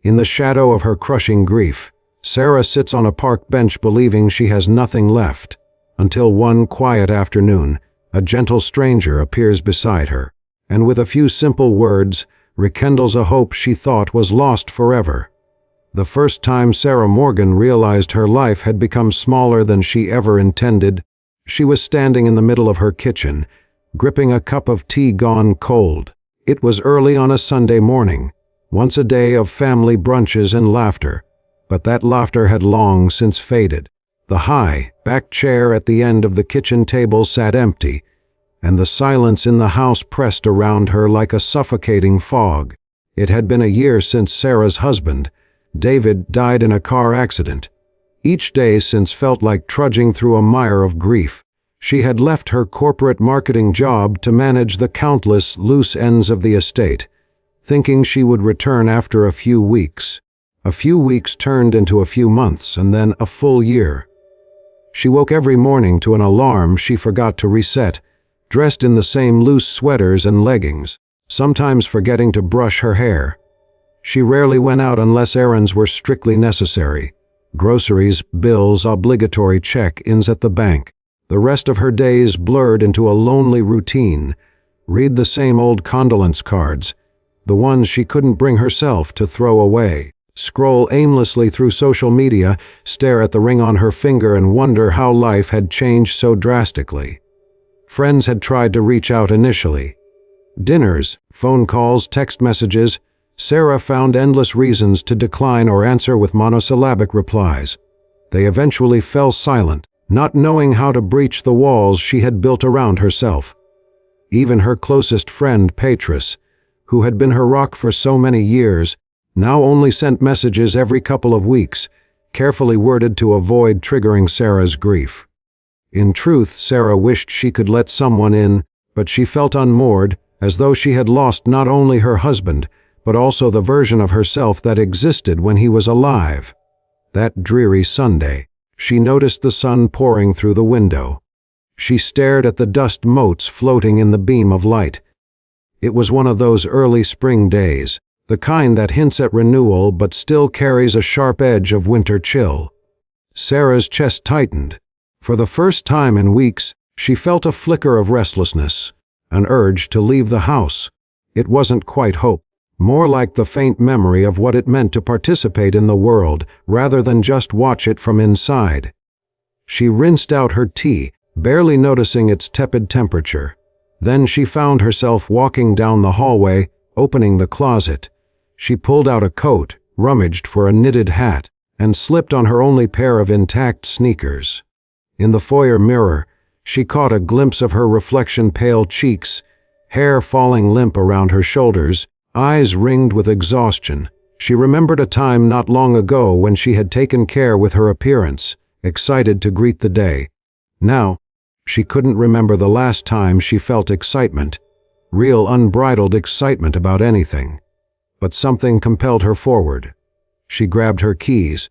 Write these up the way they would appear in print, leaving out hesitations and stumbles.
In the shadow of her crushing grief, Sarah sits on a park bench believing she has nothing left, until one quiet afternoon, a gentle stranger appears beside her, and with a few simple words, rekindles a hope she thought was lost forever. The first time Sarah Morgan realized her life had become smaller than she ever intended, she was standing in the middle of her kitchen, gripping a cup of tea gone cold. It was early on a Sunday morning, once a day of family brunches and laughter, but that laughter had long since faded. The high, back chair at the end of the kitchen table sat empty, and the silence in the house pressed around her like a suffocating fog. It had been a year since Sarah's husband, David, died in a car accident. Each day since felt like trudging through a mire of grief. She had left her corporate marketing job to manage the countless loose ends of the estate, thinking she would return after a few weeks. A few weeks turned into a few months, and then a full year. She woke every morning to an alarm she forgot to reset, dressed in the same loose sweaters and leggings, sometimes forgetting to brush her hair. She rarely went out unless errands were strictly necessary. Groceries, bills, obligatory check-ins at the bank. The rest of her days blurred into a lonely routine. Read the same old condolence cards, the ones she couldn't bring herself to throw away. Scroll aimlessly through social media, stare at the ring on her finger and wonder how life had changed so drastically. Friends had tried to reach out initially. Dinners, phone calls, text messages. Sarah found endless reasons to decline or answer with monosyllabic replies. They eventually fell silent, not knowing how to breach the walls she had built around herself. Even her closest friend, Beatrice, who had been her rock for so many years, now only sent messages every couple of weeks, carefully worded to avoid triggering Sarah's grief. In truth, Sarah wished she could let someone in, but she felt unmoored, as though she had lost not only her husband, but also the version of herself that existed when he was alive. That dreary Sunday, she noticed the sun pouring through the window. She stared at the dust motes floating in the beam of light. It was one of those early spring days, the kind that hints at renewal but still carries a sharp edge of winter chill. Sarah's chest tightened. For the first time in weeks, she felt a flicker of restlessness, an urge to leave the house. It wasn't quite hope, more like the faint memory of what it meant to participate in the world rather than just watch it from inside. She rinsed out her tea, barely noticing its tepid temperature. Then she found herself walking down the hallway, opening the closet. She pulled out a coat, rummaged for a knitted hat, and slipped on her only pair of intact sneakers. In the foyer mirror, she caught a glimpse of her reflection, pale cheeks, hair falling limp around her shoulders, eyes ringed with exhaustion. She remembered a time not long ago when she had taken care with her appearance, excited to greet the day. Now, she couldn't remember the last time she felt excitement, real unbridled excitement about anything. But something compelled her forward. She grabbed her keys,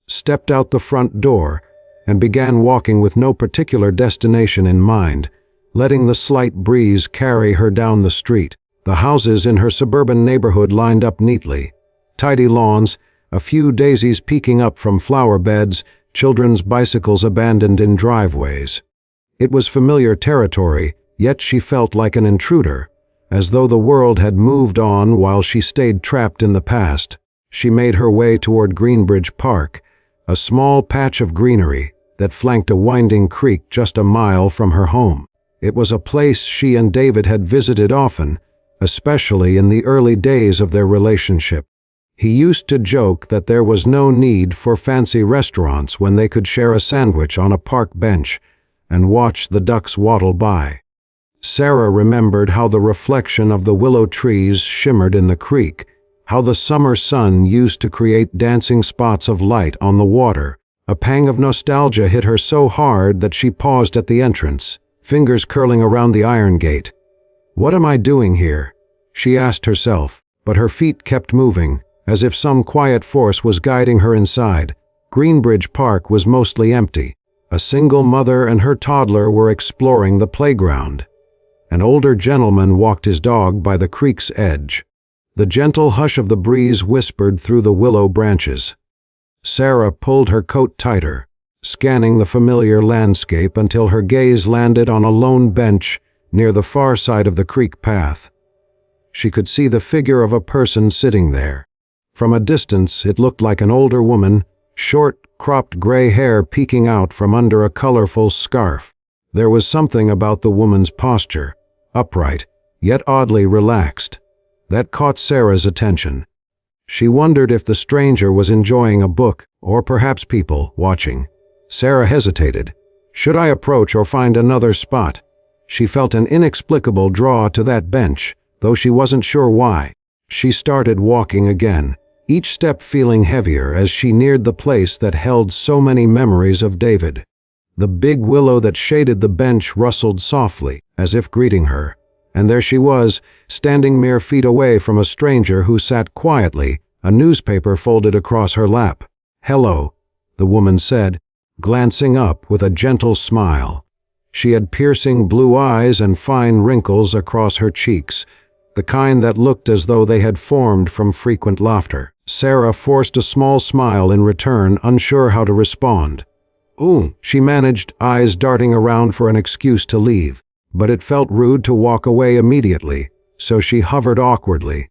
stepped out the front door, and began walking with no particular destination in mind, letting the slight breeze carry her down the street. The houses in her suburban neighborhood lined up neatly. Tidy lawns, a few daisies peeking up from flower beds, children's bicycles abandoned in driveways. It was familiar territory, yet she felt like an intruder, as though the world had moved on while she stayed trapped in the past. She made her way toward Greenbridge Park, a small patch of greenery that flanked a winding creek just a mile from her home. It was a place she and David had visited often, especially in the early days of their relationship. He used to joke that there was no need for fancy restaurants when they could share a sandwich on a park bench and watch the ducks waddle by. Sarah remembered how the reflection of the willow trees shimmered in the creek, how the summer sun used to create dancing spots of light on the water. A pang of nostalgia hit her so hard that she paused at the entrance, fingers curling around the iron gate. "What am I doing here?" she asked herself, but her feet kept moving, as if some quiet force was guiding her inside. Greenbridge Park was mostly empty. A single mother and her toddler were exploring the playground. An older gentleman walked his dog by the creek's edge. The gentle hush of the breeze whispered through the willow branches. Sarah pulled her coat tighter, scanning the familiar landscape until her gaze landed on a lone bench near the far side of the creek path. She could see the figure of a person sitting there. From a distance, it looked like an older woman, short, cropped gray hair peeking out from under a colorful scarf. There was something about the woman's posture, upright, yet oddly relaxed, that caught Sarah's attention. She wondered if the stranger was enjoying a book, or perhaps people watching. Sarah hesitated. Should I approach or find another spot? She felt an inexplicable draw to that bench, though she wasn't sure why. She started walking again, each step feeling heavier as she neared the place that held so many memories of David. The big willow that shaded the bench rustled softly, as if greeting her, and there she was, standing mere feet away from a stranger who sat quietly, a newspaper folded across her lap. "Hello," the woman said, glancing up with a gentle smile. She had piercing blue eyes and fine wrinkles across her cheeks, the kind that looked as though they had formed from frequent laughter. Sarah forced a small smile in return, unsure how to respond. "Ooh," she managed, eyes darting around for an excuse to leave, but it felt rude to walk away immediately, so she hovered awkwardly.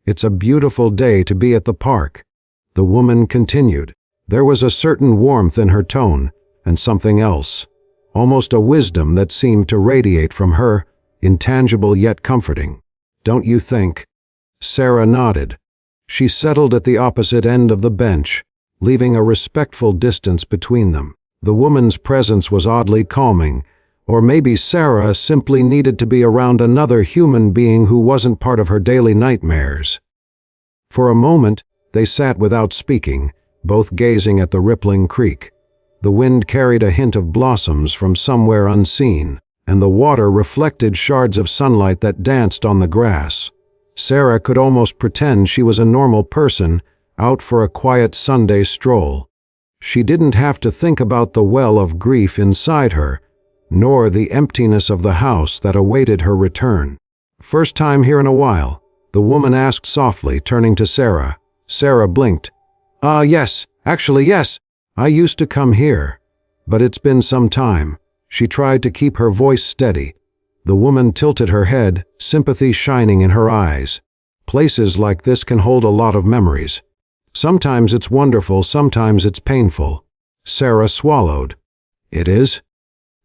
"It's a beautiful day to be at the park," the woman continued. There was a certain warmth in her tone, and something else, almost a wisdom that seemed to radiate from her, intangible yet comforting. "Don't you think?" Sarah nodded. She settled at the opposite end of the bench, leaving a respectful distance between them. The woman's presence was oddly calming, or maybe Sarah simply needed to be around another human being who wasn't part of her daily nightmares. For a moment, they sat without speaking, both gazing at the rippling creek. The wind carried a hint of blossoms from somewhere unseen, and the water reflected shards of sunlight that danced on the grass. Sarah could almost pretend she was a normal person, out for a quiet Sunday stroll. She didn't have to think about the well of grief inside her, nor the emptiness of the house that awaited her return. "First time here in a while?" the woman asked softly, turning to Sarah. Sarah blinked. Yes, actually yes. I used to come here, but it's been some time." She tried to keep her voice steady. The woman tilted her head, sympathy shining in her eyes. "Places like this can hold a lot of memories. Sometimes it's wonderful, sometimes it's painful." Sarah swallowed. "It is?"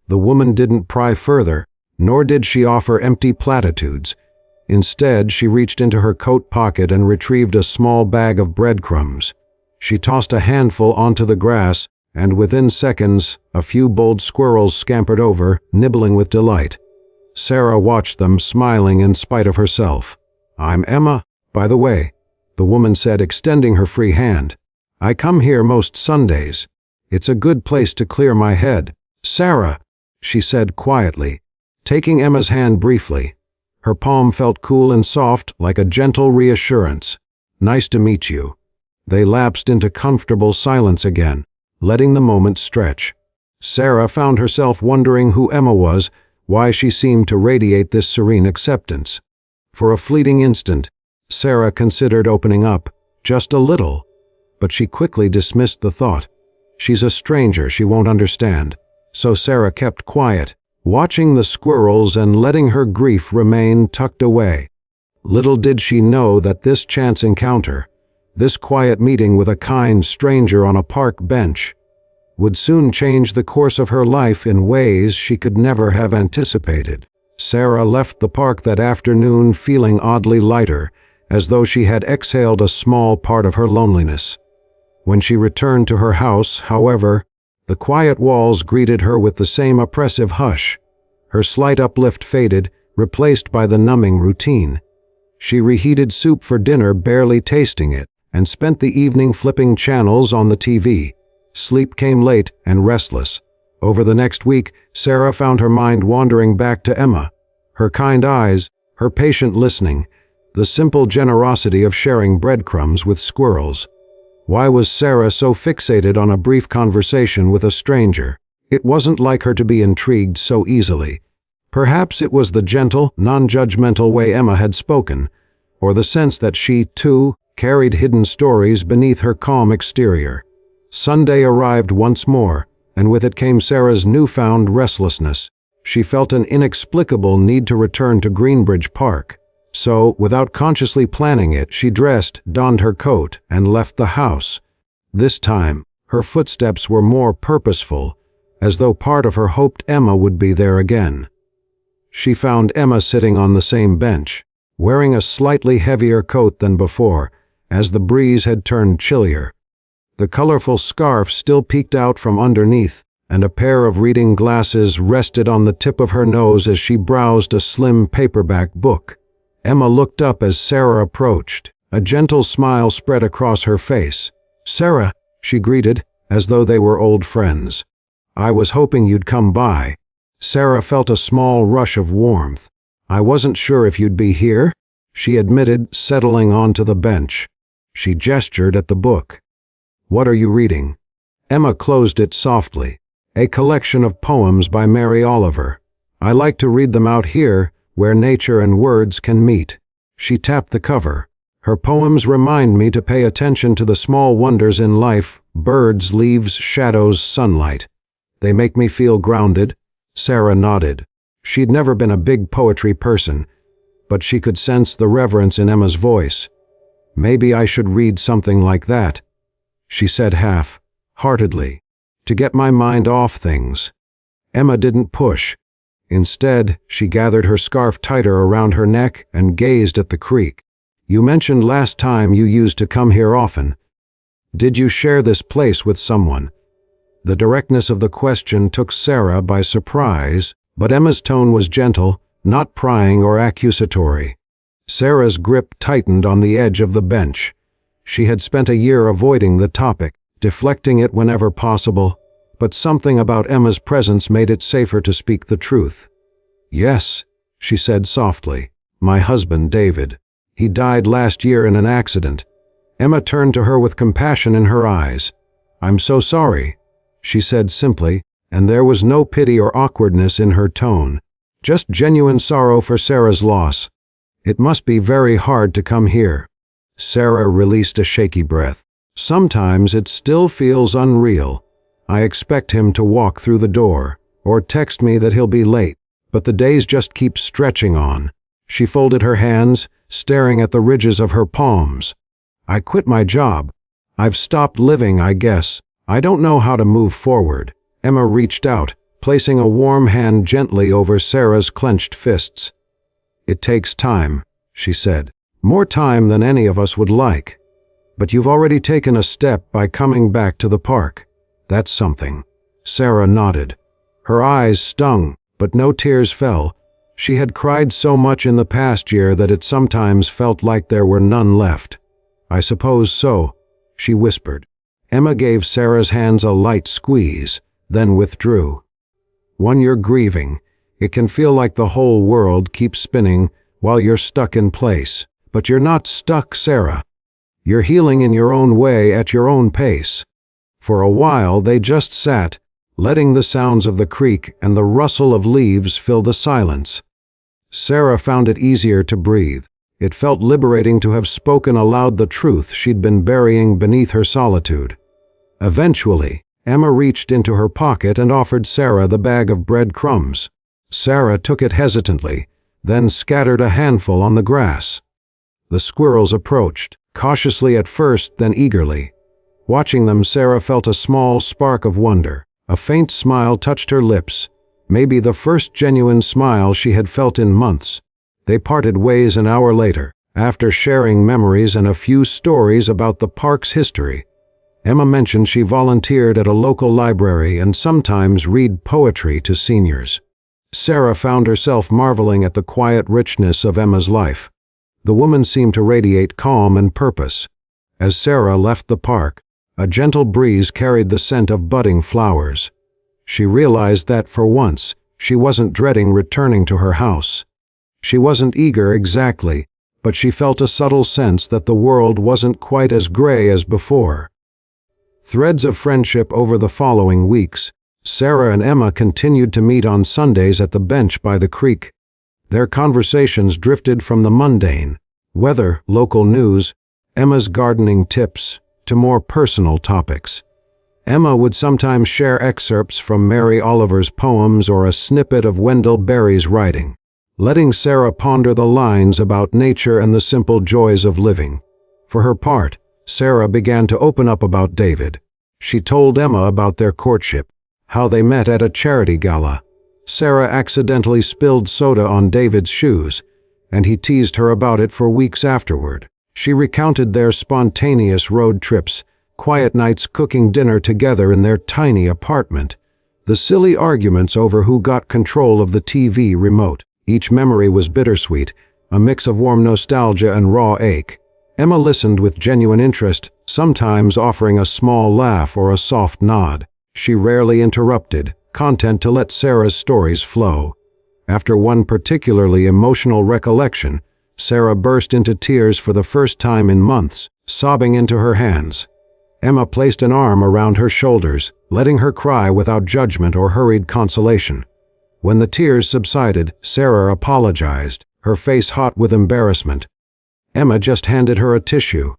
The woman didn't pry further, nor did she offer empty platitudes. Instead, she reached into her coat pocket and retrieved a small bag of breadcrumbs. She tossed a handful onto the grass, and within seconds, a few bold squirrels scampered over, nibbling with delight. Sarah watched them, smiling in spite of herself. "I'm Emma, by the way," the woman said, extending her free hand. "I come here most Sundays. It's a good place to clear my head." "Sarah," she said quietly, taking Emma's hand briefly. Her palm felt cool and soft, like a gentle reassurance. "Nice to meet you." They lapsed into comfortable silence again, letting the moment stretch. Sarah found herself wondering who Emma was, why she seemed to radiate this serene acceptance. For a fleeting instant, Sarah considered opening up, just a little, but she quickly dismissed the thought. She's a stranger, she won't understand. So Sarah kept quiet, watching the squirrels and letting her grief remain tucked away. Little did she know that this chance encounter, this quiet meeting with a kind stranger on a park bench, would soon change the course of her life in ways she could never have anticipated. Sarah left the park that afternoon feeling oddly lighter, as though she had exhaled a small part of her loneliness. When she returned to her house, however, the quiet walls greeted her with the same oppressive hush. Her slight uplift faded, replaced by the numbing routine. She reheated soup for dinner, barely tasting it, and spent the evening flipping channels on the TV. Sleep came late and restless. Over the next week, Sarah found her mind wandering back to Emma. Her kind eyes, her patient listening, the simple generosity of sharing breadcrumbs with squirrels. Why was Sarah so fixated on a brief conversation with a stranger? It wasn't like her to be intrigued so easily. Perhaps it was the gentle, non-judgmental way Emma had spoken, or the sense that she, too, carried hidden stories beneath her calm exterior. Sunday arrived once more, and with it came Sarah's newfound restlessness. She felt an inexplicable need to return to Greenbridge Park. So, without consciously planning it, she dressed, donned her coat, and left the house. This time, her footsteps were more purposeful, as though part of her hoped Emma would be there again. She found Emma sitting on the same bench, wearing a slightly heavier coat than before, as the breeze had turned chillier. The colorful scarf still peeked out from underneath, and a pair of reading glasses rested on the tip of her nose as she browsed a slim paperback book. Emma looked up as Sarah approached. A gentle smile spread across her face. "Sarah," she greeted, as though they were old friends. "I was hoping you'd come by." Sarah felt a small rush of warmth. "I wasn't sure if you'd be here," she admitted, settling onto the bench. She gestured at the book. "What are you reading?" Emma closed it softly. "A collection of poems by Mary Oliver. I like to read them out here, where nature and words can meet." She tapped the cover. "Her poems remind me to pay attention to the small wonders in life: birds, leaves, shadows, sunlight. They make me feel grounded." Sarah nodded. She'd never been a big poetry person, but she could sense the reverence in Emma's voice. "Maybe I should read something like that," she said half-heartedly, "to get my mind off things." Emma didn't push. Instead, she gathered her scarf tighter around her neck and gazed at the creek. "You mentioned last time you used to come here often. Did you share this place with someone?" The directness of the question took Sarah by surprise, but Emma's tone was gentle, not prying or accusatory. Sarah's grip tightened on the edge of the bench. She had spent a year avoiding the topic, deflecting it whenever possible, but something about Emma's presence made it safer to speak the truth. "Yes," she said softly. "My husband, David. He died last year in an accident." Emma turned to her with compassion in her eyes. "I'm so sorry," she said simply, and there was no pity or awkwardness in her tone, just genuine sorrow for Sarah's loss. "It must be very hard to come here." Sarah released a shaky breath. "Sometimes it still feels unreal. I expect him to walk through the door, or text me that he'll be late, but the days just keep stretching on." She folded her hands, staring at the ridges of her palms. "I quit my job. I've stopped living, I guess. I don't know how to move forward." Emma reached out, placing a warm hand gently over Sarah's clenched fists. "It takes time," she said. "More time than any of us would like. But you've already taken a step by coming back to the park. That's something." Sarah nodded. Her eyes stung, but no tears fell. She had cried so much in the past year that it sometimes felt like there were none left. "I suppose so," she whispered. Emma gave Sarah's hands a light squeeze, then withdrew. "When you're grieving, it can feel like the whole world keeps spinning while you're stuck in place. But you're not stuck, Sarah. You're healing in your own way at your own pace." For a while they just sat, letting the sounds of the creek and the rustle of leaves fill the silence. Sarah found it easier to breathe. It felt liberating to have spoken aloud the truth she'd been burying beneath her solitude. Eventually, Emma reached into her pocket and offered Sarah the bag of breadcrumbs. Sarah took it hesitantly, then scattered a handful on the grass. The squirrels approached, cautiously at first, then eagerly. Watching them, Sarah felt a small spark of wonder. A faint smile touched her lips, maybe the first genuine smile she had felt in months. They parted ways an hour later, after sharing memories and a few stories about the park's history. Emma mentioned she volunteered at a local library and sometimes read poetry to seniors. Sarah found herself marveling at the quiet richness of Emma's life. The woman seemed to radiate calm and purpose. As Sarah left the park, a gentle breeze carried the scent of budding flowers. She realized that, for once, she wasn't dreading returning to her house. She wasn't eager exactly, but she felt a subtle sense that the world wasn't quite as gray as before. Threads of friendship over the following weeks. Sarah and Emma continued to meet on Sundays at the bench by the creek. Their conversations drifted from the mundane, weather, local news, Emma's gardening tips, to more personal topics. Emma would sometimes share excerpts from Mary Oliver's poems or a snippet of Wendell Berry's writing, letting Sarah ponder the lines about nature and the simple joys of living. For her part, Sarah began to open up about David. She told Emma about their courtship, how they met at a charity gala. Sarah accidentally spilled soda on David's shoes, and he teased her about it for weeks afterward. She recounted their spontaneous road trips, quiet nights cooking dinner together in their tiny apartment, the silly arguments over who got control of the TV remote. Each memory was bittersweet, a mix of warm nostalgia and raw ache. Emma listened with genuine interest, sometimes offering a small laugh or a soft nod. She rarely interrupted, content to let Sarah's stories flow. After one particularly emotional recollection, Sarah burst into tears for the first time in months, sobbing into her hands. Emma placed an arm around her shoulders, letting her cry without judgment or hurried consolation. When the tears subsided, Sarah apologized, her face hot with embarrassment. Emma just handed her a tissue.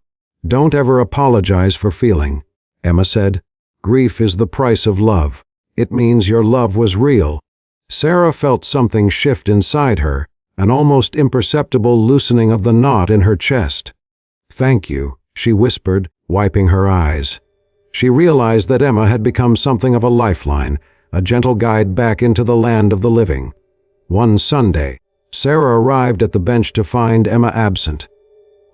"Don't ever apologize for feeling," Emma said. "Grief is the price of love. It means your love was real." Sarah felt something shift inside her, an almost imperceptible loosening of the knot in her chest. "Thank you," she whispered, wiping her eyes. She realized that Emma had become something of a lifeline, a gentle guide back into the land of the living. One Sunday, Sarah arrived at the bench to find Emma absent.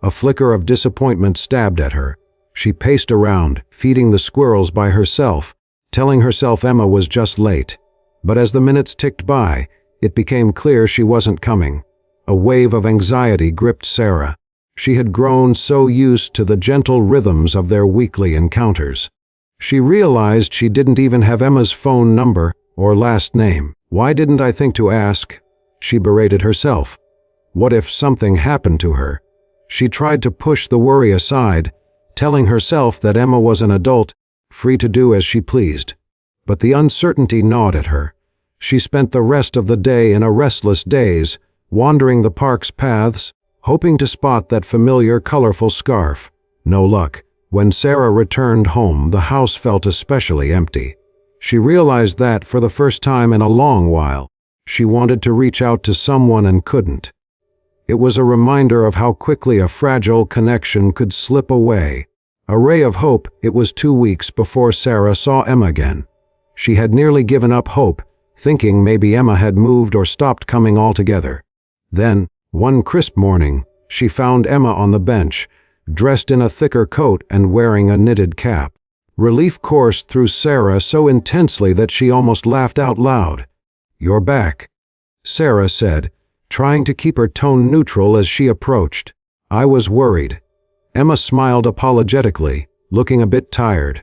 A flicker of disappointment stabbed at her. She paced around, feeding the squirrels by herself, telling herself Emma was just late. But as the minutes ticked by, it became clear she wasn't coming. A wave of anxiety gripped Sarah. She had grown so used to the gentle rhythms of their weekly encounters. She realized she didn't even have Emma's phone number or last name. "Why didn't I think to ask?" she berated herself. What if something happened to her? She tried to push the worry aside, telling herself that Emma was an adult, free to do as she pleased. But the uncertainty gnawed at her. She spent the rest of the day in a restless daze, wandering the park's paths, hoping to spot that familiar, colorful scarf. No luck. When Sarah returned home, the house felt especially empty. She realized that, for the first time in a long while, she wanted to reach out to someone and couldn't. It was a reminder of how quickly a fragile connection could slip away. A ray of hope. It was 2 weeks before Sarah saw Emma again. She had nearly given up hope, thinking maybe Emma had moved or stopped coming altogether. Then, one crisp morning, she found Emma on the bench, dressed in a thicker coat and wearing a knitted cap. Relief coursed through Sarah so intensely that she almost laughed out loud. "You're back," Sarah said, trying to keep her tone neutral as she approached. "I was worried." Emma smiled apologetically, looking a bit tired.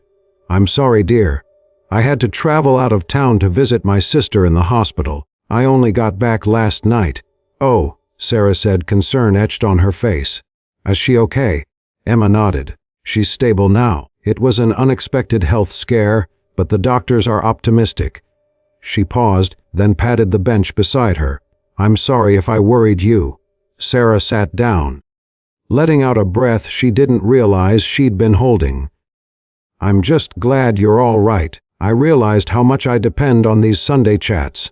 "I'm sorry, dear. I had to travel out of town to visit my sister in the hospital. I only got back last night." "Oh," Sarah said, concern etched on her face. "Is she okay?" Emma nodded. "She's stable now. It was an unexpected health scare, but the doctors are optimistic." She paused, then patted the bench beside her. "I'm sorry if I worried you." Sarah sat down, letting out a breath she didn't realize she'd been holding. "I'm just glad you're all right. I realized how much I depend on these Sunday chats."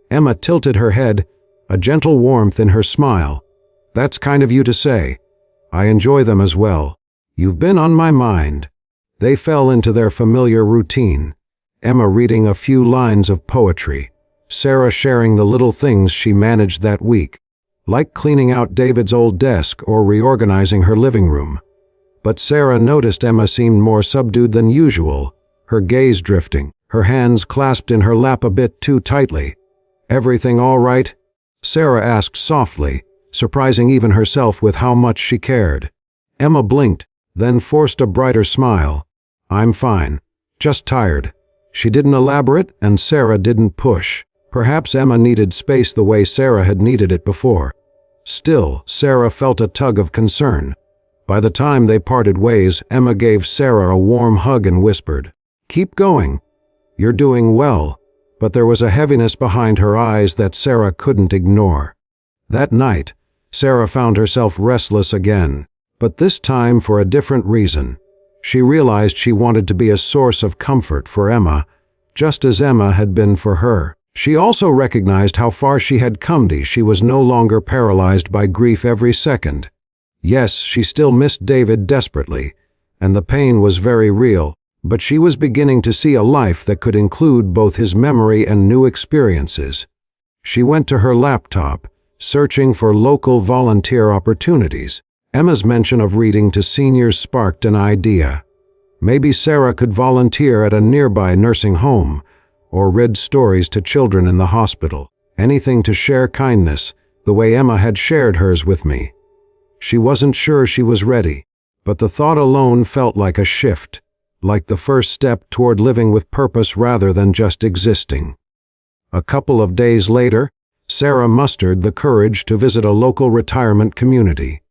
Emma tilted her head, a gentle warmth in her smile. "That's kind of you to say. I enjoy them as well. You've been on my mind." They fell into their familiar routine. Emma reading a few lines of poetry, Sarah sharing the little things she managed that week, like cleaning out David's old desk or reorganizing her living room. But Sarah noticed Emma seemed more subdued than usual, her gaze drifting, her hands clasped in her lap a bit too tightly. "Everything all right?" Sarah asked softly, surprising even herself with how much she cared. Emma blinked, then forced a brighter smile. "I'm fine. Just tired." She didn't elaborate, and Sarah didn't push. Perhaps Emma needed space the way Sarah had needed it before. Still, Sarah felt a tug of concern. By the time they parted ways, Emma gave Sarah a warm hug and whispered, "Keep going. You're doing well." But there was a heaviness behind her eyes that Sarah couldn't ignore. That night, Sarah found herself restless again, but this time for a different reason. She realized she wanted to be a source of comfort for Emma, just as Emma had been for her. She also recognized how far she had come. She was no longer paralyzed by grief every second. Yes, she still missed David desperately, and the pain was very real, but she was beginning to see a life that could include both his memory and new experiences. She went to her laptop, searching for local volunteer opportunities. Emma's mention of reading to seniors sparked an idea. Maybe Sarah could volunteer at a nearby nursing home, or read stories to children in the hospital. Anything to share kindness, the way Emma had shared hers with me. She wasn't sure she was ready, but the thought alone felt like a shift, like the first step toward living with purpose rather than just existing. A couple of days later, Sarah mustered the courage to visit a local retirement community.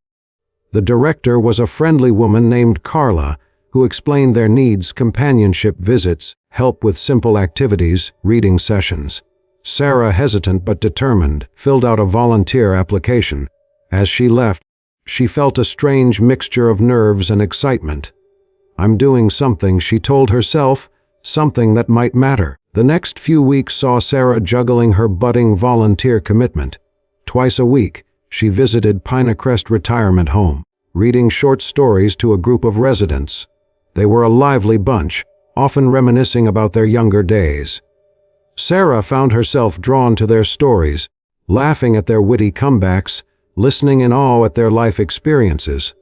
The director was a friendly woman named Carla, who explained their needs: companionship visits, help with simple activities, reading sessions. Sarah, hesitant but determined, filled out a volunteer application. As she left, she felt a strange mixture of nerves and excitement. "I'm doing something," she told herself, "something that might matter." The next few weeks saw Sarah juggling her budding volunteer commitment. Twice a week, she visited Pinecrest Retirement Home, reading short stories to a group of residents. They were a lively bunch, often reminiscing about their younger days. Sarah found herself drawn to their stories, laughing at their witty comebacks, listening in awe at their life experiences.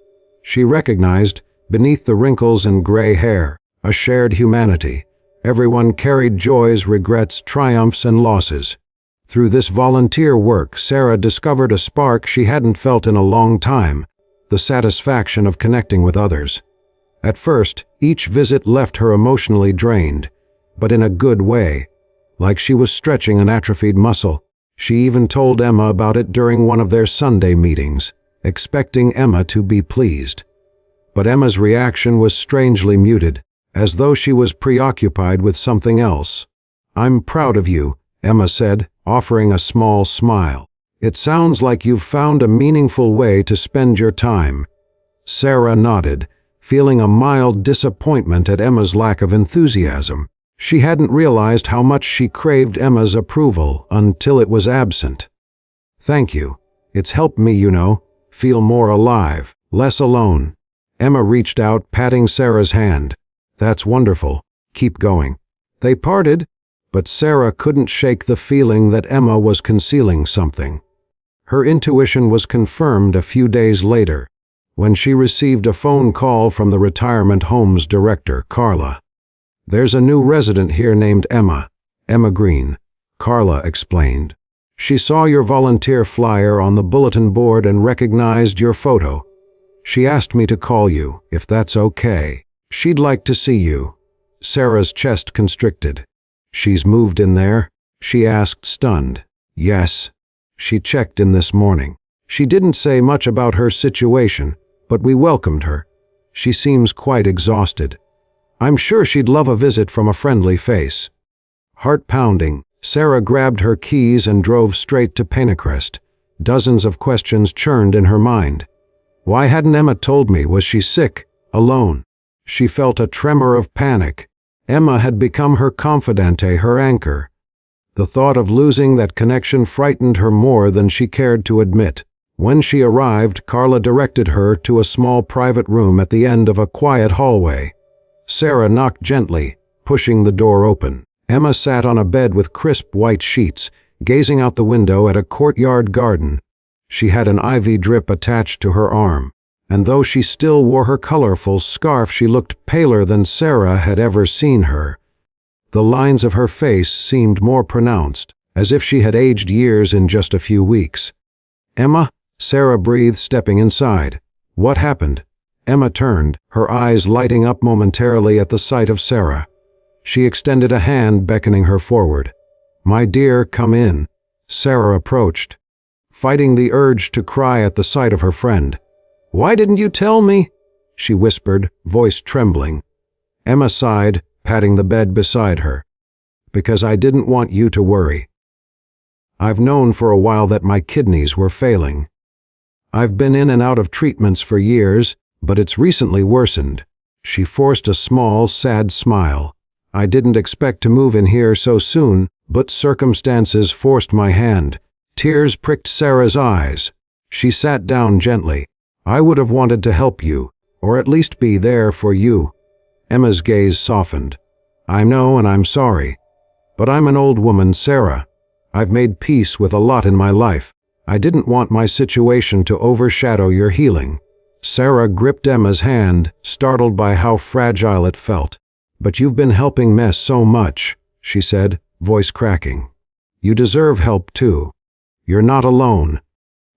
She recognized, beneath the wrinkles and gray hair, a shared humanity. Everyone carried joys, regrets, triumphs, and losses. Through this volunteer work, Sarah discovered a spark she hadn't felt in a long time: the satisfaction of connecting with others. At first, each visit left her emotionally drained, but in a good way, like she was stretching an atrophied muscle. She even told Emma about it during one of their Sunday meetings, expecting Emma to be pleased. But Emma's reaction was strangely muted, as though she was preoccupied with something else. "I'm proud of you," Emma said, offering a small smile. "It sounds like you've found a meaningful way to spend your time." Sarah nodded, feeling a mild disappointment at Emma's lack of enthusiasm. She hadn't realized how much she craved Emma's approval until it was absent. "Thank you. It's helped me, feel more alive, less alone." Emma reached out, patting Sarah's hand. "That's wonderful. Keep going." They parted, but Sarah couldn't shake the feeling that Emma was concealing something. Her intuition was confirmed a few days later, when she received a phone call from the retirement home's director, Carla. "There's a new resident here named Emma Green," Carla explained. "She saw your volunteer flyer on the bulletin board and recognized your photo. She asked me to call you, if that's okay. She'd like to see you." Sarah's chest constricted. "She's moved in there?" she asked, stunned. "Yes. She checked in this morning. She didn't say much about her situation, but we welcomed her. She seems quite exhausted. I'm sure she'd love a visit from a friendly face." Heart pounding, Sarah grabbed her keys and drove straight to Pinecrest. Dozens of questions churned in her mind. Why hadn't Emma told me? Was she sick? Alone? She felt a tremor of panic. Emma had become her confidante, her anchor. The thought of losing that connection frightened her more than she cared to admit. When she arrived, Carla directed her to a small private room at the end of a quiet hallway. Sarah knocked gently, pushing the door open. Emma sat on a bed with crisp white sheets, gazing out the window at a courtyard garden. She had an IV drip attached to her arm, and though she still wore her colorful scarf, she looked paler than Sarah had ever seen her. The lines of her face seemed more pronounced, as if she had aged years in just a few weeks. "Emma?" Sarah breathed, stepping inside. "What happened?" Emma turned, her eyes lighting up momentarily at the sight of Sarah. She extended a hand, beckoning her forward. "My dear, come in." Sarah approached, fighting the urge to cry at the sight of her friend. "Why didn't you tell me?" she whispered, voice trembling. Emma sighed, patting the bed beside her. "Because I didn't want you to worry. I've known for a while that my kidneys were failing." I've been in and out of treatments for years, but it's recently worsened." She forced a small, sad smile. "I didn't expect to move in here so soon, but circumstances forced my hand." Tears pricked Sarah's eyes. She sat down gently. "I would have wanted to help you, or at least be there for you." Emma's gaze softened. "I know, and I'm sorry. But I'm an old woman, Sarah. I've made peace with a lot in my life. I didn't want my situation to overshadow your healing." Sarah gripped Emma's hand, startled by how fragile it felt. "But you've been helping Mess so much," she said, voice cracking. "You deserve help too. You're not alone."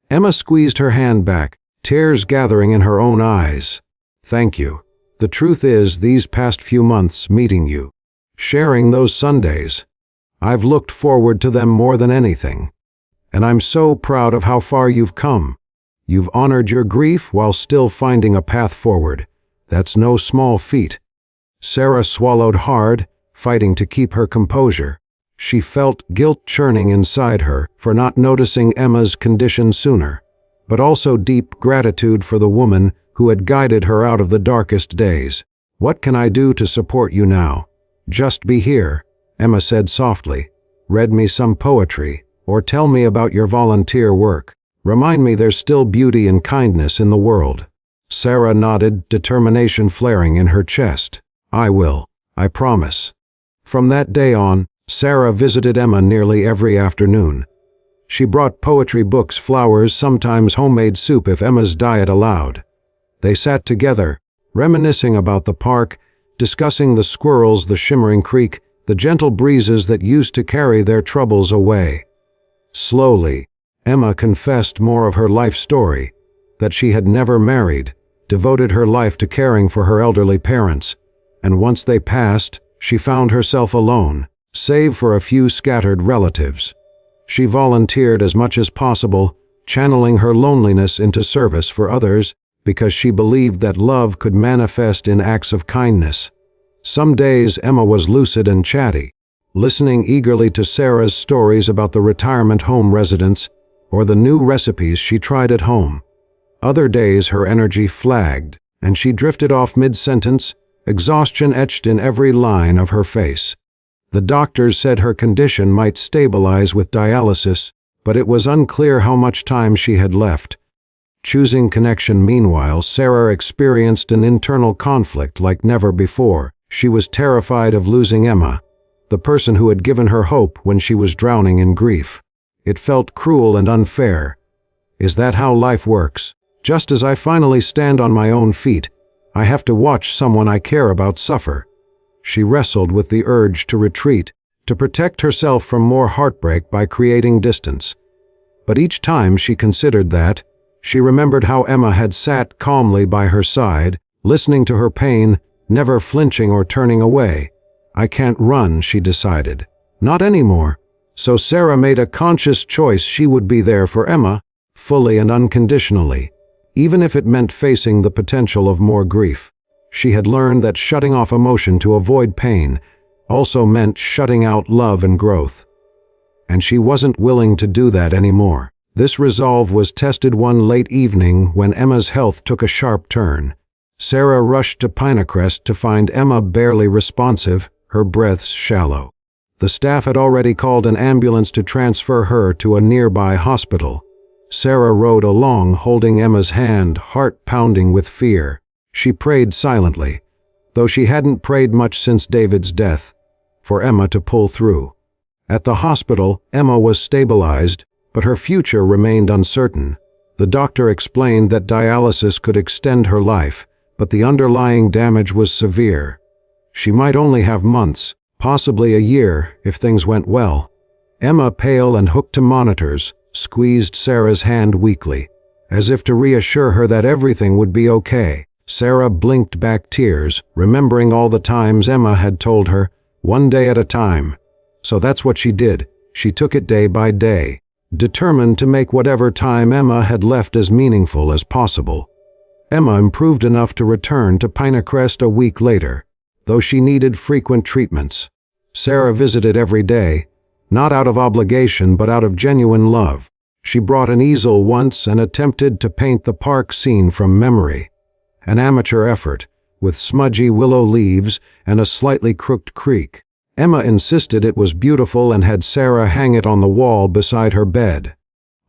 Emma squeezed her hand back, tears gathering in her own eyes. "Thank you. The truth is, these past few months meeting you, sharing those Sundays, I've looked forward to them more than anything. And I'm so proud of how far you've come. You've honored your grief while still finding a path forward. That's no small feat." Sarah swallowed hard, fighting to keep her composure. She felt guilt churning inside her for not noticing Emma's condition sooner, but also deep gratitude for the woman who had guided her out of the darkest days. "What can I do to support you now?" "Just be here," Emma said softly. "Read me some poetry, or tell me about your volunteer work. Remind me there's still beauty and kindness in the world." Sarah nodded, determination flaring in her chest. "I will. I promise." From that day on, Sarah visited Emma nearly every afternoon. She brought poetry books, flowers, sometimes homemade soup if Emma's diet allowed. They sat together, reminiscing about the park, discussing the squirrels, the shimmering creek, the gentle breezes that used to carry their troubles away. Slowly, Emma confessed more of her life story, that she had never married, devoted her life to caring for her elderly parents, and once they passed, she found herself alone, save for a few scattered relatives. She volunteered as much as possible, channeling her loneliness into service for others because she believed that love could manifest in acts of kindness. Some days Emma was lucid and chatty, listening eagerly to Sarah's stories about the retirement home residents or the new recipes she tried at home. Other days her energy flagged, and she drifted off mid-sentence, exhaustion etched in every line of her face. The doctors said her condition might stabilize with dialysis, but it was unclear how much time she had left. Choosing connection meanwhile, Sarah experienced an internal conflict like never before. She was terrified of losing Emma, the person who had given her hope when she was drowning in grief. It felt cruel and unfair. Is that how life works? Just as I finally stand on my own feet, I have to watch someone I care about suffer. She wrestled with the urge to retreat, to protect herself from more heartbreak by creating distance. But each time she considered that, she remembered how Emma had sat calmly by her side, listening to her pain, never flinching or turning away. "I can't run," she decided. "Not anymore." So Sarah made a conscious choice. She would be there for Emma, fully and unconditionally, even if it meant facing the potential of more grief. She had learned that shutting off emotion to avoid pain also meant shutting out love and growth. And she wasn't willing to do that anymore. This resolve was tested one late evening when Emma's health took a sharp turn. Sarah rushed to Pinecrest to find Emma barely responsive, her breaths shallow. The staff had already called an ambulance to transfer her to a nearby hospital. Sarah rode along, holding Emma's hand, heart pounding with fear. She prayed silently, though she hadn't prayed much since David's death, for Emma to pull through. At the hospital, Emma was stabilized, but her future remained uncertain. The doctor explained that dialysis could extend her life, but the underlying damage was severe. She might only have months, possibly a year, if things went well. Emma, pale and hooked to monitors, squeezed Sarah's hand weakly, as if to reassure her that everything would be okay. Sarah blinked back tears, remembering all the times Emma had told her, one day at a time. So that's what she did. She took it day by day, determined to make whatever time Emma had left as meaningful as possible. Emma improved enough to return to Pinecrest a week later, though she needed frequent treatments. Sarah visited every day, not out of obligation but out of genuine love. She brought an easel once and attempted to paint the park scene from memory. An amateur effort, with smudgy willow leaves and a slightly crooked creek. Emma insisted it was beautiful and had Sarah hang it on the wall beside her bed.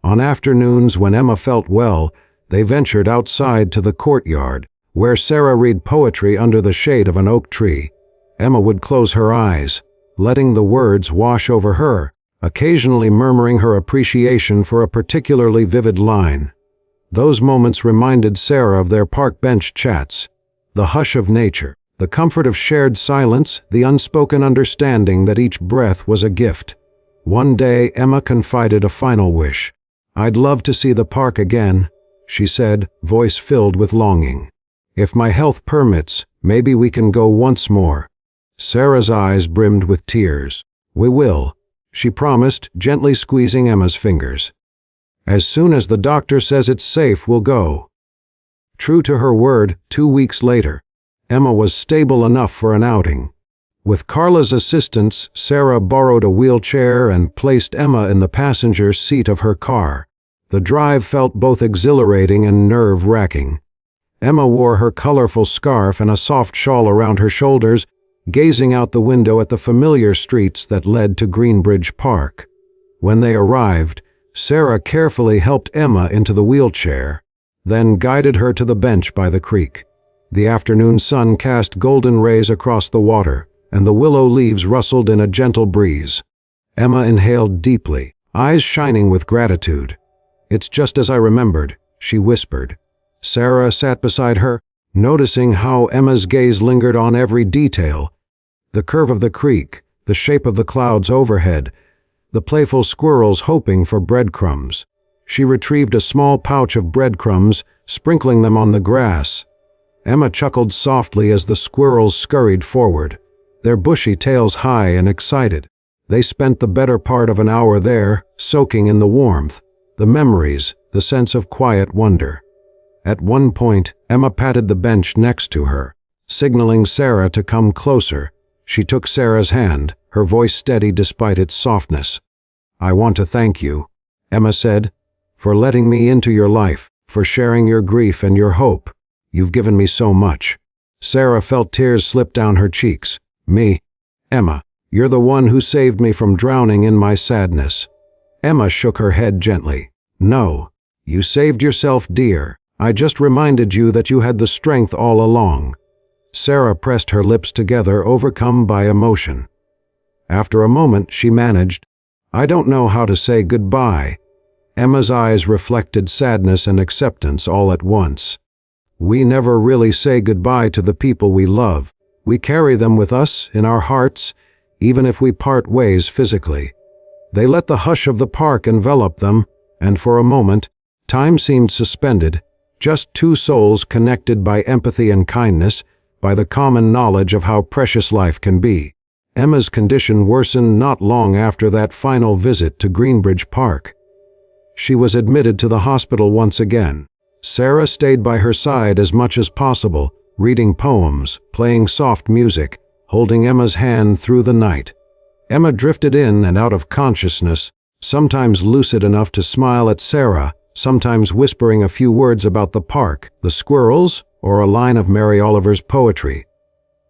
On afternoons when Emma felt well, they ventured outside to the courtyard, where Sarah read poetry under the shade of an oak tree. Emma would close her eyes, letting the words wash over her, occasionally murmuring her appreciation for a particularly vivid line. Those moments reminded Sarah of their park bench chats, the hush of nature, the comfort of shared silence, the unspoken understanding that each breath was a gift. One day, Emma confided a final wish. "I'd love to see the park again," she said, voice filled with longing. "If my health permits, maybe we can go once more." Sarah's eyes brimmed with tears. "We will," she promised, gently squeezing Emma's fingers. "As soon as the doctor says it's safe, we'll go." True to her word, 2 weeks later, Emma was stable enough for an outing. With Carla's assistance, Sarah borrowed a wheelchair and placed Emma in the passenger seat of her car. The drive felt both exhilarating and nerve-wracking. Emma wore her colorful scarf and a soft shawl around her shoulders, gazing out the window at the familiar streets that led to Greenbridge Park. When they arrived, Sarah carefully helped Emma into the wheelchair, then guided her to the bench by the creek. The afternoon sun cast golden rays across the water, and the willow leaves rustled in a gentle breeze. Emma inhaled deeply, eyes shining with gratitude. "It's just as I remembered," she whispered. Sarah sat beside her, noticing how Emma's gaze lingered on every detail: the curve of the creek, the shape of the clouds overhead, the playful squirrels hoping for breadcrumbs. She retrieved a small pouch of breadcrumbs, sprinkling them on the grass. Emma chuckled softly as the squirrels scurried forward, their bushy tails high and excited. They spent the better part of an hour there, soaking in the warmth, the memories, the sense of quiet wonder. At one point, Emma patted the bench next to her, signaling Sarah to come closer. She took Sarah's hand, her voice steady despite its softness. "I want to thank you," Emma said, "for letting me into your life, for sharing your grief and your hope. You've given me so much." Sarah felt tears slip down her cheeks. "Me? Emma, you're the one who saved me from drowning in my sadness." Emma shook her head gently. "No, you saved yourself, dear. I just reminded you that you had the strength all along." Sarah pressed her lips together, overcome by emotion. After a moment, she managed, "I don't know how to say goodbye." Emma's eyes reflected sadness and acceptance all at once. "We never really say goodbye to the people we love. We carry them with us in our hearts, even if we part ways physically." They let the hush of the park envelop them, and for a moment, time seemed suspended, just two souls connected by empathy and kindness, by the common knowledge of how precious life can be. Emma's condition worsened not long after that final visit to Greenbridge Park. She was admitted to the hospital once again. Sarah stayed by her side as much as possible, reading poems, playing soft music, holding Emma's hand through the night. Emma drifted in and out of consciousness, sometimes lucid enough to smile at Sarah, sometimes whispering a few words about the park, the squirrels, or a line of Mary Oliver's poetry.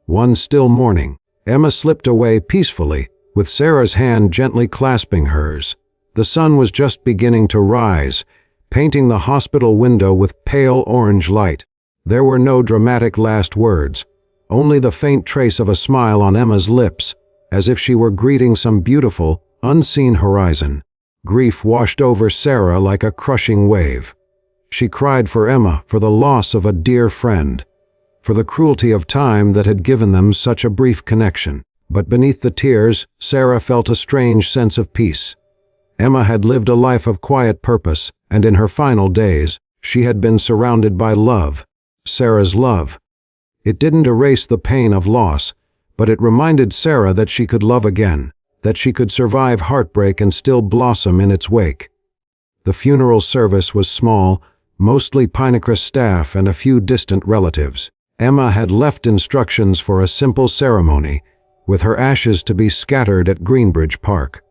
One still morning, Emma slipped away peacefully, with Sarah's hand gently clasping hers. The sun was just beginning to rise, painting the hospital window with pale orange light. There were no dramatic last words, only the faint trace of a smile on Emma's lips, as if she were greeting some beautiful, unseen horizon. Grief washed over Sarah like a crushing wave. She cried for Emma, for the loss of a dear friend, for the cruelty of time that had given them such a brief connection. But beneath the tears, Sarah felt a strange sense of peace. Emma had lived a life of quiet purpose, and in her final days, she had been surrounded by love, Sarah's love. It didn't erase the pain of loss, but it reminded Sarah that she could love again, that she could survive heartbreak and still blossom in its wake. The funeral service was small, mostly Pinecrest staff and a few distant relatives. Emma had left instructions for a simple ceremony, with her ashes to be scattered at Greenbridge Park.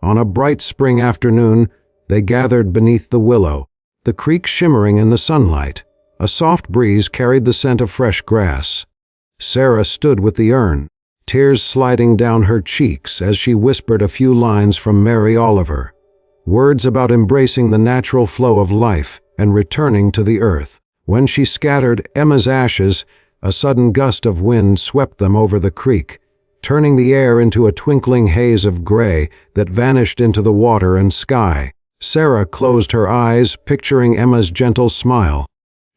On a bright spring afternoon, They gathered beneath the willow, the creek shimmering in the sunlight. A soft breeze carried the scent of fresh grass. Sarah stood with the urn, tears sliding down her cheeks as she whispered a few lines from Mary Oliver, words about embracing the natural flow of life and returning to the earth. When she scattered Emma's ashes, a sudden gust of wind swept them over the creek, turning the air into a twinkling haze of gray that vanished into the water and sky. Sarah closed her eyes, picturing Emma's gentle smile.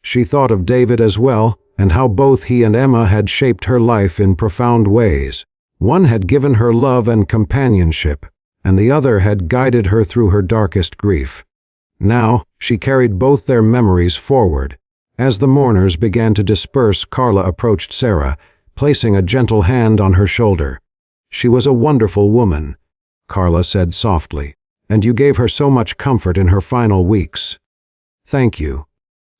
She thought of David as well, and how both he and Emma had shaped her life in profound ways. One had given her love and companionship, and the other had guided her through her darkest grief. Now, she carried both their memories forward. As the mourners began to disperse, Carla approached Sarah, placing a gentle hand on her shoulder. "She was a wonderful woman," Carla said softly, "and you gave her so much comfort in her final weeks." "Thank you."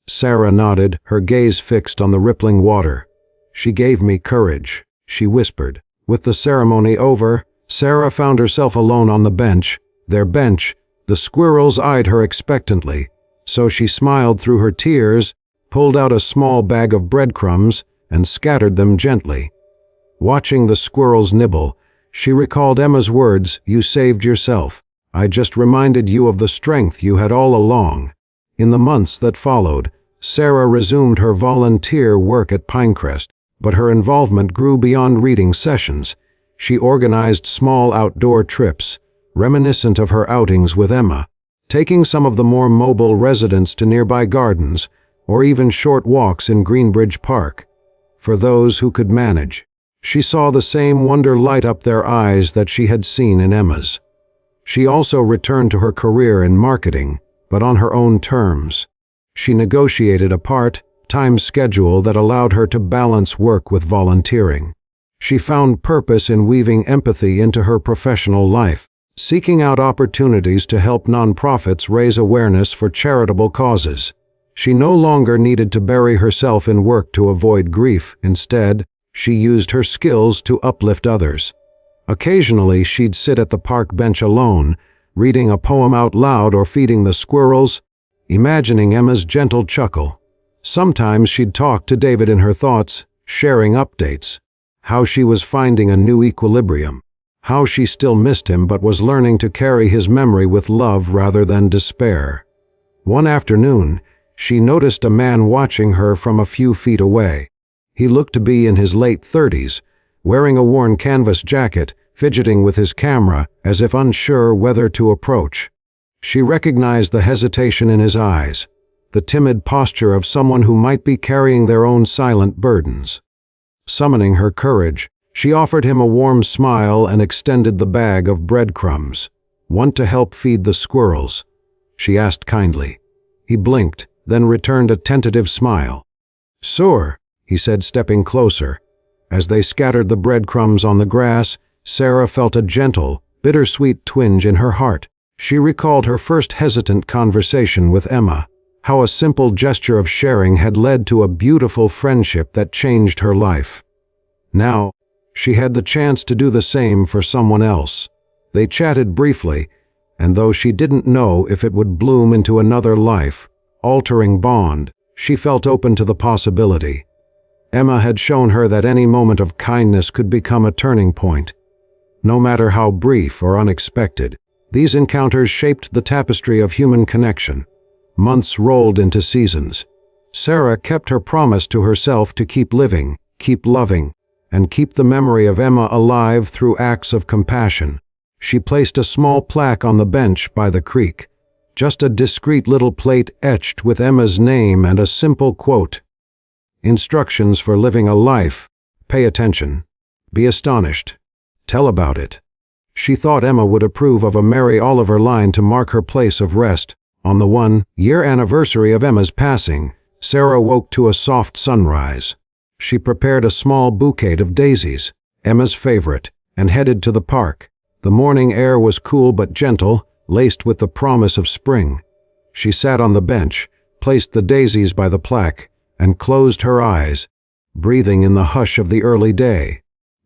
Sarah nodded, her gaze fixed on the rippling water. "She gave me courage," she whispered. With the ceremony over, Sarah found herself alone on the bench. Their bench. The squirrels eyed her expectantly, so she smiled through her tears, pulled out a small bag of breadcrumbs, and scattered them gently. Watching the squirrels nibble, she recalled Emma's words, "You saved yourself. I just reminded you of the strength you had all along." In the months that followed, Sarah resumed her volunteer work at Pinecrest, but her involvement grew beyond reading sessions. She organized small outdoor trips, reminiscent of her outings with Emma, taking some of the more mobile residents to nearby gardens, or even short walks in Greenbridge Park. For those who could manage, she saw the same wonder light up their eyes that she had seen in Emma's. She also returned to her career in marketing, but on her own terms. She negotiated a part-time schedule that allowed her to balance work with volunteering. She found purpose in weaving empathy into her professional life, seeking out opportunities to help nonprofits raise awareness for charitable causes. She no longer needed to bury herself in work to avoid grief. Instead, she used her skills to uplift others. Occasionally, she'd sit at the park bench alone, reading a poem out loud or feeding the squirrels, imagining Emma's gentle chuckle. Sometimes she'd talk to David in her thoughts, sharing updates, how she was finding a new equilibrium, how she still missed him but was learning to carry his memory with love rather than despair. One afternoon, she noticed a man watching her from a few feet away. He looked to be in his late 30s, wearing a worn canvas jacket, fidgeting with his camera as if unsure whether to approach. She recognized the hesitation in his eyes, the timid posture of someone who might be carrying their own silent burdens. Summoning her courage, she offered him a warm smile and extended the bag of breadcrumbs. "Want to help feed the squirrels?" she asked kindly. He blinked, then returned a tentative smile. "Sure," he said, stepping closer. As they scattered the breadcrumbs on the grass, Sarah felt a gentle, bittersweet twinge in her heart. She recalled her first hesitant conversation with Emma, how a simple gesture of sharing had led to a beautiful friendship that changed her life. Now, she had the chance to do the same for someone else. They chatted briefly, and though she didn't know if it would bloom into another life-altering bond, she felt open to the possibility. Emma had shown her that any moment of kindness could become a turning point. No matter how brief or unexpected, these encounters shaped the tapestry of human connection. Months rolled into seasons. Sarah kept her promise to herself to keep living, keep loving, and keep the memory of Emma alive through acts of compassion. She placed a small plaque on the bench by the creek, just a discreet little plate etched with Emma's name and a simple quote. "Instructions for living a life. Pay attention. Be astonished. Tell about it." She thought Emma would approve of a Mary Oliver line to mark her place of rest. On the 1-year anniversary of Emma's passing, Sarah woke to a soft sunrise. She prepared a small bouquet of daisies, Emma's favorite, and headed to the park. The morning air was cool but gentle, laced with the promise of spring. She sat on the bench, placed the daisies by the plaque, and closed her eyes, breathing in the hush of the early day.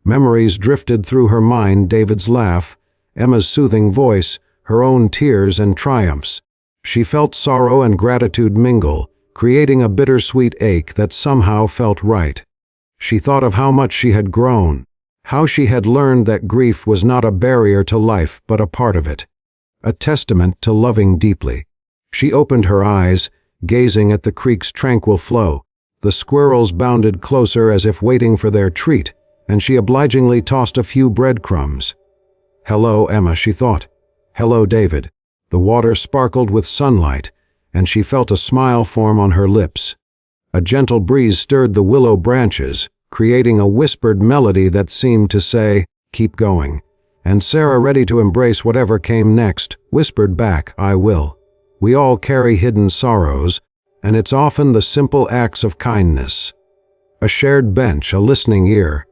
Memories drifted through her mind: David's laugh, Emma's soothing voice, her own tears and triumphs. She felt sorrow and gratitude mingle, creating a bittersweet ache that somehow felt right. She thought of how much she had grown, how she had learned that grief was not a barrier to life but a part of it, a testament to loving deeply. She opened her eyes, gazing at the creek's tranquil flow. The squirrels bounded closer as if waiting for their treat, and she obligingly tossed a few breadcrumbs. "Hello, Emma," she thought. "Hello, David." The water sparkled with sunlight, and she felt a smile form on her lips. A gentle breeze stirred the willow branches, creating a whispered melody that seemed to say, "Keep going." And Sarah, ready to embrace whatever came next, whispered back, "I will." We all carry hidden sorrows, and it's often the simple acts of kindness, a shared bench, a listening ear,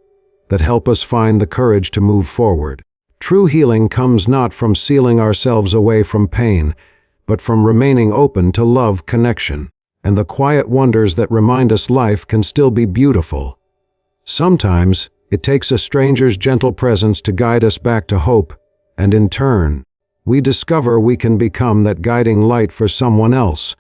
that help us find the courage to move forward. True healing comes not from sealing ourselves away from pain, but from remaining open to love, connection, and the quiet wonders that remind us life can still be beautiful. Sometimes it takes a stranger's gentle presence to guide us back to hope, and in turn, we discover we can become that guiding light for someone else,